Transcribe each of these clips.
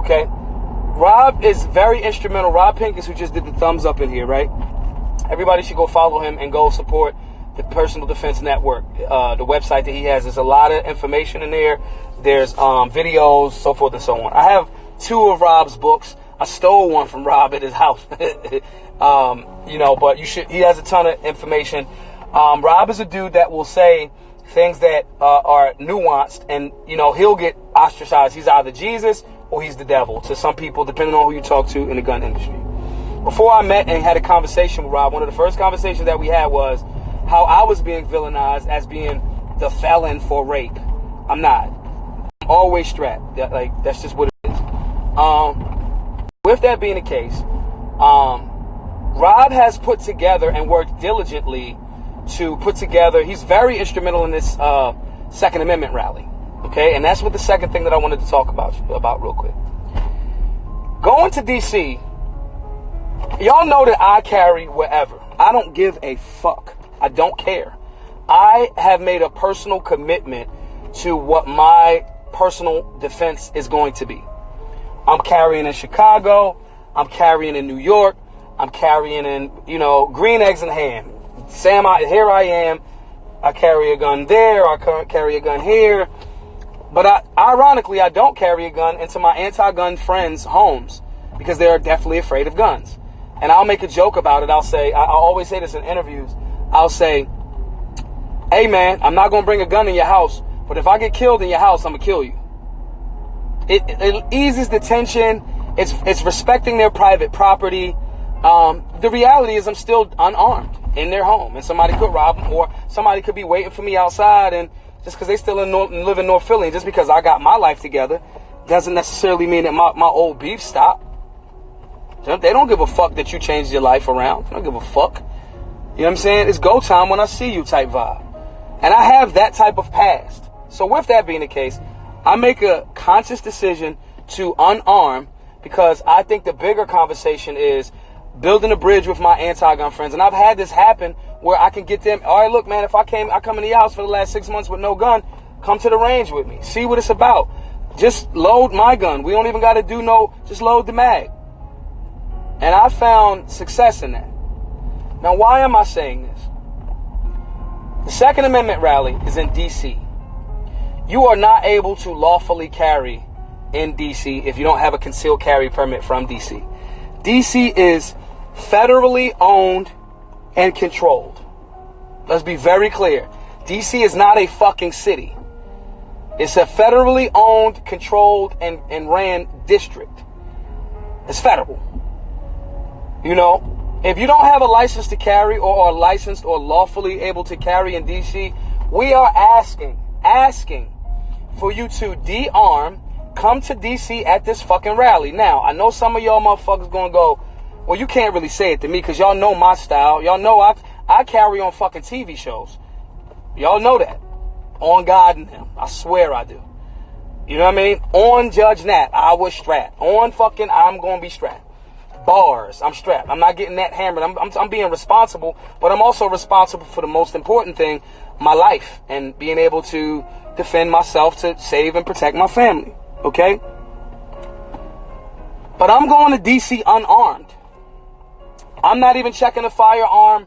okay? Rob is very instrumental. Rob Pincus, who just did the thumbs up in here, right? Everybody should go follow him and go support the Personal Defense Network, the website that he has. There's a lot of information in there. There's videos, so forth and so on. I have 2 of Rob's books. I stole one from Rob at his house. But you should. He has a ton of information. Rob is a dude that will say things that are nuanced, and he'll get ostracized. He's either Jesus or he's the devil to some people, depending on who you talk to in the gun industry. Before I met and had a conversation with Rob, one of the first conversations that we had was how I was being villainized as being the felon for rape. I'm not. I'm always strapped. That's just what it is. With that being the case, Rob has put together and worked diligently to put together. He's very instrumental in this Second Amendment rally. Okay, and that's what the second thing that I wanted to talk about real quick. Going to D.C., y'all know that I carry wherever. I don't give a fuck. I don't care. I have made a personal commitment to what my personal defense is going to be. I'm carrying in Chicago. I'm carrying in New York. I'm carrying in, green eggs and ham. Here I am. I carry a gun there. I carry a gun here. But ironically, I don't carry a gun into my anti-gun friends' homes because they're definitely afraid of guns. And I'll make a joke about it. I always say this in interviews. I'll say, hey man, I'm not going to bring a gun in your house, but if I get killed in your house, I'm going to kill you. It eases the tension. It's respecting their private property. The reality is I'm still unarmed in their home, and somebody could rob them, or somebody could be waiting for me outside, and just because they still live in North Philly, just because I got my life together, doesn't necessarily mean that my old beef stopped. They don't give a fuck that you changed your life around. They don't give a fuck. You know what I'm saying? It's go time when I see you type vibe. And I have that type of past. So with that being the case, I make a conscious decision to unarm because I think the bigger conversation is building a bridge with my anti-gun friends. And I've had this happen where I can get them, all right, look, man, if I come into your house for the last 6 months with no gun, come to the range with me. See what it's about. Just load my gun. We don't even got to do just load the mag. And I found success in that. Now, why am I saying this? The Second Amendment rally is in D.C. You are not able to lawfully carry in D.C. if you don't have a concealed carry permit from D.C. D.C. is federally owned and controlled. Let's be very clear. D.C. is not a fucking city. It's a federally owned, controlled, and ran district. It's federal. If you don't have a license to carry or are licensed or lawfully able to carry in D.C., we are asking for you to de-arm, come to D.C. at this fucking rally. Now, I know some of y'all motherfuckers gonna go, well, you can't really say it to me because y'all know my style. Y'all know I carry on fucking TV shows. Y'all know that. On God and them. I swear I do. You know what I mean? On Judge Nat, I was strapped. On fucking, I'm gonna be strapped. Bars, I'm strapped. I'm not getting that hammered. I'm being responsible, but I'm also responsible for the most important thing, my life, and being able to defend myself to save and protect my family. Okay? But I'm going to DC unarmed. I'm not even checking a firearm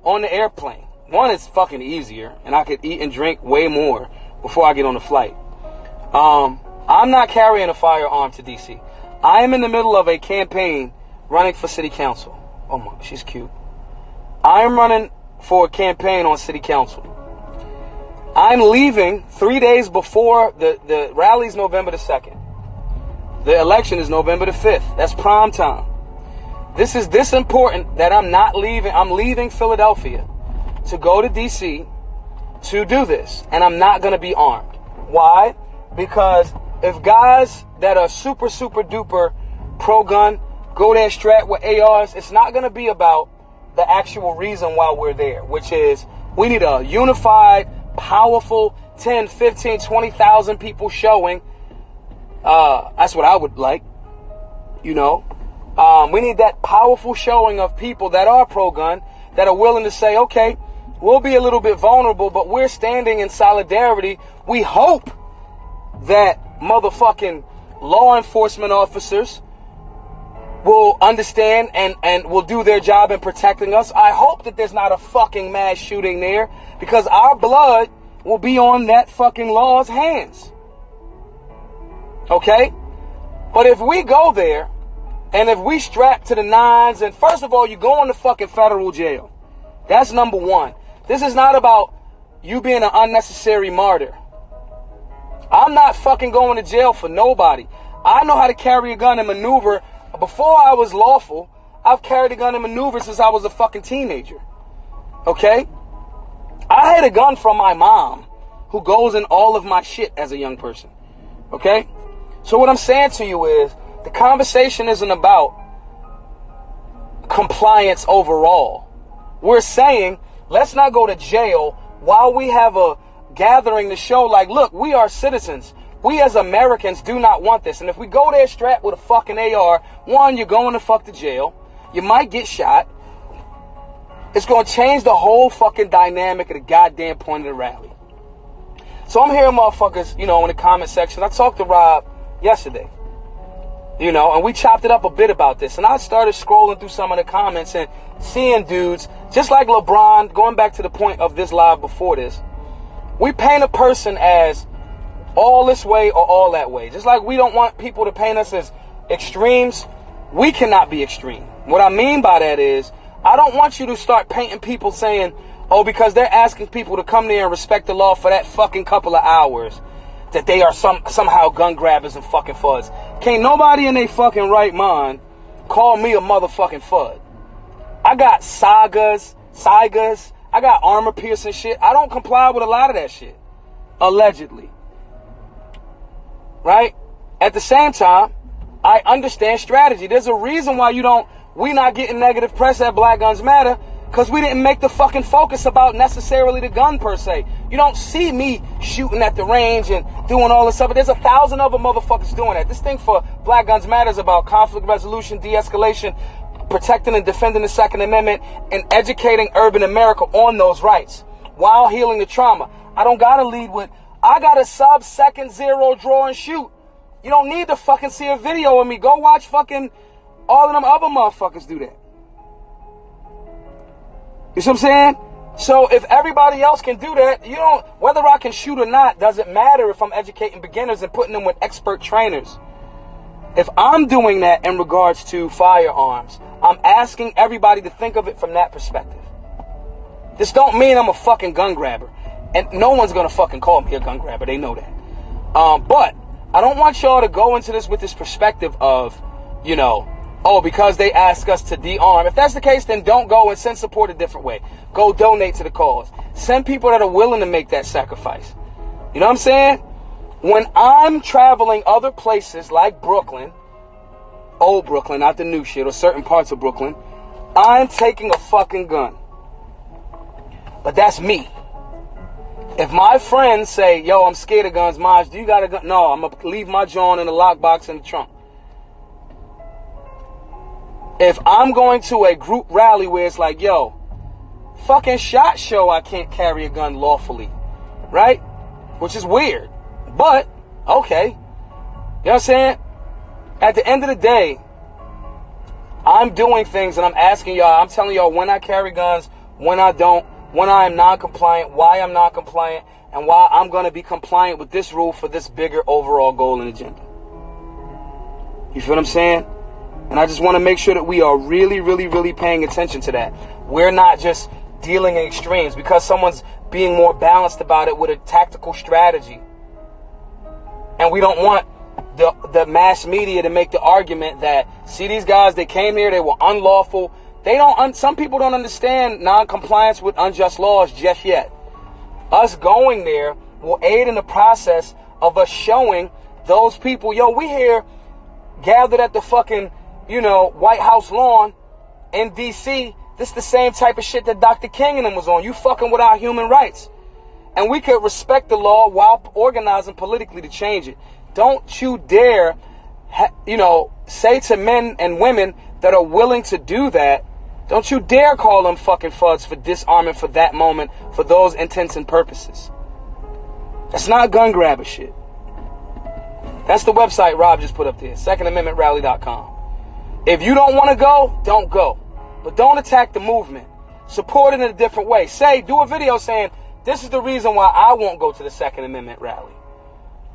on the airplane. One, it's fucking easier, and I could eat and drink way more before I get on the flight. I'm not carrying a firearm to DC. I am in the middle of a campaign running for city council. Oh my, she's cute. I am running for a campaign on city council. I'm leaving 3 days before the rally's November the 2nd. The election is November the 5th. That's prime time. This is this important that I'm not leaving. I'm leaving Philadelphia to go to DC to do this. And I'm not going to be armed. Why? Because if guys that are super, super duper pro-gun go there strapped with ARs, it's not going to be about the actual reason why we're there, which is we need a unified, powerful 10, 15, 20,000 people showing. That's what I would like, you know. We need that powerful showing of people that are pro-gun, that are willing to say, okay, we'll be a little bit vulnerable, but we're standing in solidarity. We hope that motherfucking law enforcement officers will understand and will do their job in protecting us. I hope that there's not a fucking mass shooting there, because our blood will be on that fucking law's hands. Okay? But if we go there, and if we strap to the nines, and first of all, you go into fucking federal jail. That's number one. This is not about you being an unnecessary martyr. I'm not fucking going to jail for nobody. I know how to carry a gun and maneuver. Before I was lawful, I've carried a gun and maneuver since I was a fucking teenager. Okay? I had a gun from my mom, who goes in all of my shit as a young person. Okay? So what I'm saying to you is, the conversation isn't about compliance overall. We're saying, let's not go to jail while we have a gathering to show, like, look, we are citizens. We as Americans do not want this. And if we go there strapped with a fucking AR, one, you're going to fuck to jail. You might get shot. It's going to change the whole fucking dynamic of the goddamn point of the rally. So I'm hearing motherfuckers, in the comment section. I talked to Rob yesterday, and we chopped it up a bit about this. And I started scrolling through some of the comments and seeing dudes, just like LeBron, going back to the point of this live before this, we paint a person as all this way or all that way. Just like we don't want people to paint us as extremes, we cannot be extreme. What I mean by that is, I don't want you to start painting people saying, oh, because they're asking people to come there and respect the law for that fucking couple of hours, that they are somehow gun grabbers and fucking fuds. Can't nobody in their fucking right mind call me a motherfucking fud. I got sagas, I got armor piercing shit. I don't comply with a lot of that shit. Allegedly. Right? At the same time, I understand strategy. There's a reason why we not getting negative press at Black Guns Matter, because we didn't make the fucking focus about necessarily the gun per se. You don't see me shooting at the range and doing all this stuff, but there's 1,000 other motherfuckers doing that. This thing for Black Guns Matter is about conflict resolution, de-escalation, protecting and defending the Second Amendment, and educating urban America on those rights while healing the trauma. I don't gotta lead with, I got a sub-second zero draw and shoot. You don't need to fucking see a video of me. Go watch fucking all of them other motherfuckers do that. You see what I'm saying? So if everybody else can do that, whether I can shoot or not doesn't matter if I'm educating beginners and putting them with expert trainers. If I'm doing that in regards to firearms, I'm asking everybody to think of it from that perspective. This don't mean I'm a fucking gun grabber. And no one's going to fucking call me a gun grabber. They know that. But I don't want y'all to go into this with this perspective of, oh, because they ask us to de-arm. If that's the case, then don't go and send support a different way. Go donate to the cause. Send people that are willing to make that sacrifice. You know what I'm saying? When I'm traveling other places like Brooklyn, old Brooklyn, not the new shit, or certain parts of Brooklyn, I'm taking a fucking gun. But that's me. If my friends say, yo, I'm scared of guns, Maj, do you got a gun? No, I'm going to leave my joint in the lockbox in the trunk. If I'm going to a group rally where it's like, yo, fucking SHOT Show, I can't carry a gun lawfully, right? Which is weird, but okay. You know what I'm saying? At the end of the day, I'm doing things and I'm asking y'all, I'm telling y'all when I carry guns, when I don't, when I am non-compliant, why I'm not compliant, and why I'm going to be compliant with this rule for this bigger overall goal and agenda. You feel what I'm saying? And I just want to make sure that we are really, really, really paying attention to that. We're not just dealing in extremes because someone's being more balanced about it with a tactical strategy. And we don't want the mass media to make the argument that, see, these guys, they came here, they were unlawful. Some people don't understand non-compliance with unjust laws just yet. Us going there will aid in the process of us showing those people, yo, we here gathered at the fucking, White House lawn in D.C. This the same type of shit that Dr. King and them was on. You fucking with our human rights. And we could respect the law while organizing politically to change it. Don't you dare, say to men and women that are willing to do that, don't you dare call them fucking fuds for disarming for that moment, for those intents and purposes. That's not gun grabber shit. That's the website Rob just put up there, secondamendmentrally.com. If you don't want to go, don't go. But don't attack the movement. Support it in a different way. Do a video saying, this is the reason why I won't go to the Second Amendment rally.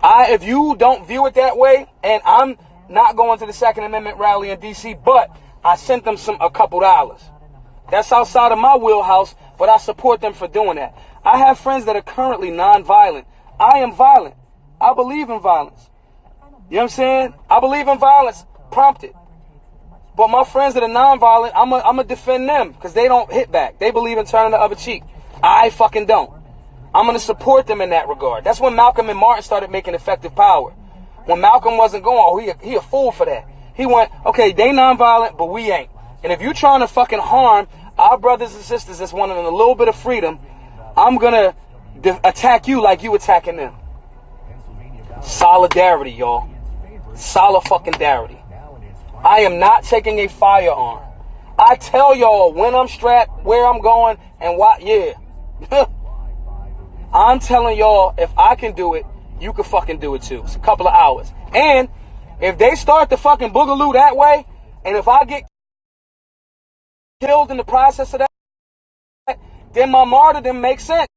If you don't view it that way, and I'm not going to the Second Amendment rally in D.C., but I sent them a couple dollars. That's outside of my wheelhouse, but I support them for doing that. I have friends that are currently non-violent. I am violent. I believe in violence. You know what I'm saying? I believe in violence prompted. But my friends that are non-violent, I'm going to defend them because they don't hit back. They believe in turning the other cheek. I fucking don't. I'm going to support them in that regard. That's when Malcolm and Martin started making effective power. When Malcolm wasn't going, oh, he a fool for that. He went, okay, they non-violent, but we ain't. And if you're trying to fucking harm our brothers and sisters that's wanting a little bit of freedom, I'm going to attack you like you attacking them. Solidarity, y'all. Solid fucking darity. I am not taking a firearm. I tell y'all when I'm strapped, where I'm going, and what, yeah. I'm telling y'all, if I can do it, you can fucking do it too. It's a couple of hours. And if they start to fucking boogaloo that way, and if I get killed in the process of that, then my martyrdom makes sense.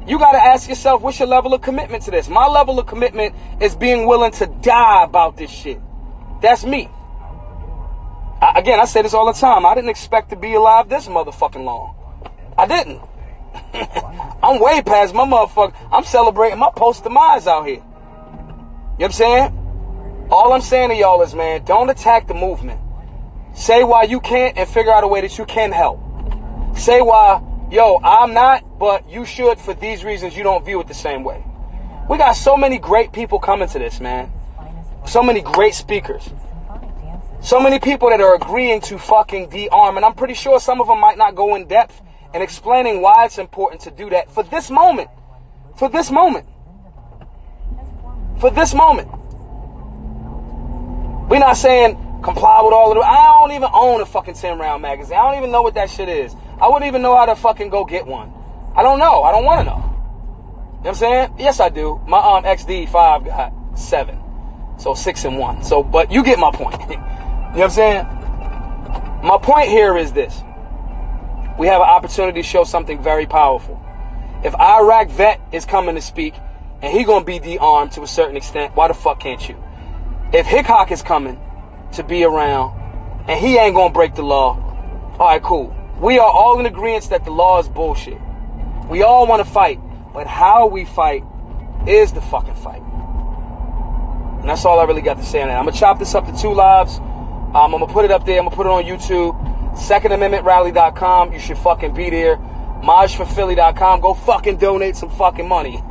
You got to ask yourself, what's your level of commitment to this? My level of commitment is being willing to die about this shit. That's me. Again, I say this all the time. I didn't expect to be alive this motherfucking long. I didn't. I'm way past my motherfucker. I'm celebrating my post-demise out here. You know what I'm saying? All I'm saying to y'all is, man, don't attack the movement. Say why you can't and figure out a way that you can help. Say why, yo, I'm not, but you should for these reasons. You don't view it the same way. We got so many great people coming to this, man. So many great speakers. So many people that are agreeing to fucking de-arm. And I'm pretty sure some of them might not go in depth and explaining why it's important to do that for this moment. For this moment. For this moment. We're not saying comply with all of it. I don't even own a fucking 10-round magazine. I don't even know what that shit is. I wouldn't even know how to fucking go get one. I don't know. I don't want to know. You know what I'm saying? Yes, I do. My XD5 got 7. So 6 and 1. So, but you get my point. You know what I'm saying? My point here is this. We have an opportunity to show something very powerful. If Iraq vet is coming to speak and he gonna be de-armed to a certain extent, why the fuck can't you? If Hickok is coming to be around and he ain't gonna break the law, all right, cool. We are all in agreement that the law is bullshit. We all want to fight, but how we fight is the fucking fight. And that's all I really got to say on that. I'm gonna chop this up to 2 lives. I'm gonna put it up there. I'm gonna put it on YouTube. SecondAmendmentRally.com. You should fucking be there. MajForPhilly.com. Go fucking donate some fucking money.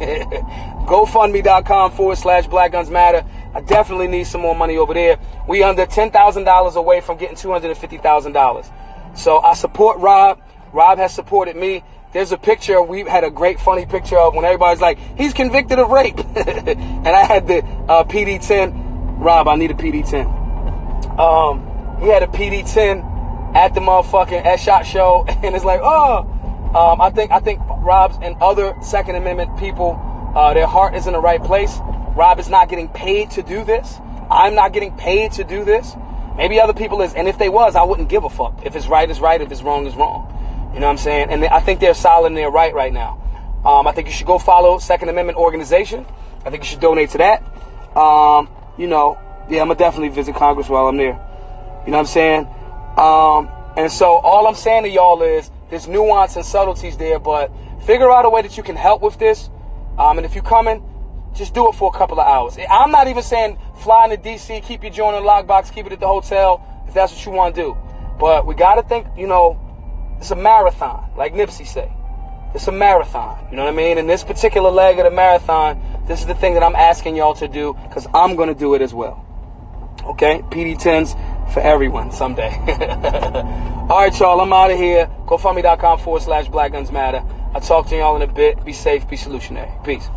GoFundMe.com/Black Guns Matter. I definitely need some more money over there. We under $10,000 away from getting $250,000. So I support Rob. Rob has supported me. There's a picture we had a great funny picture of when everybody's like, he's convicted of rape. And I had the PD-10. Rob, I need a PD-10. He had a PD-10 at the motherfucking SHOT show, and it's like, I think Rob's and other Second Amendment people, their heart is in the right place. Rob is not getting paid to do this. I'm not getting paid to do this. Maybe other people is, and if they was, I wouldn't give a fuck. If it's right, it's right. If it's wrong, it's wrong. You know what I'm saying? And I think they're solid and they're right now. I think you should go follow Second Amendment organization. I think you should donate to that. I'm gonna definitely visit Congress while I'm there. You know what I'm saying? And so all I'm saying to y'all is there's nuance and subtleties there, but figure out a way that you can help with this. And if you're coming, just do it for a couple of hours. I'm not even saying fly into D.C., keep your joint in the lockbox, keep it at the hotel, if that's what you want to do. But we got to think, it's a marathon, like Nipsey say. It's a marathon, you know what I mean? And this particular leg of the marathon, this is the thing that I'm asking y'all to do, because I'm going to do it as well. Okay? PD-10s for everyone someday. All right, y'all, I'm out of here. GoFundMe.com/Black Guns Matter. I'll talk to y'all in a bit. Be safe, be solutionary. Peace.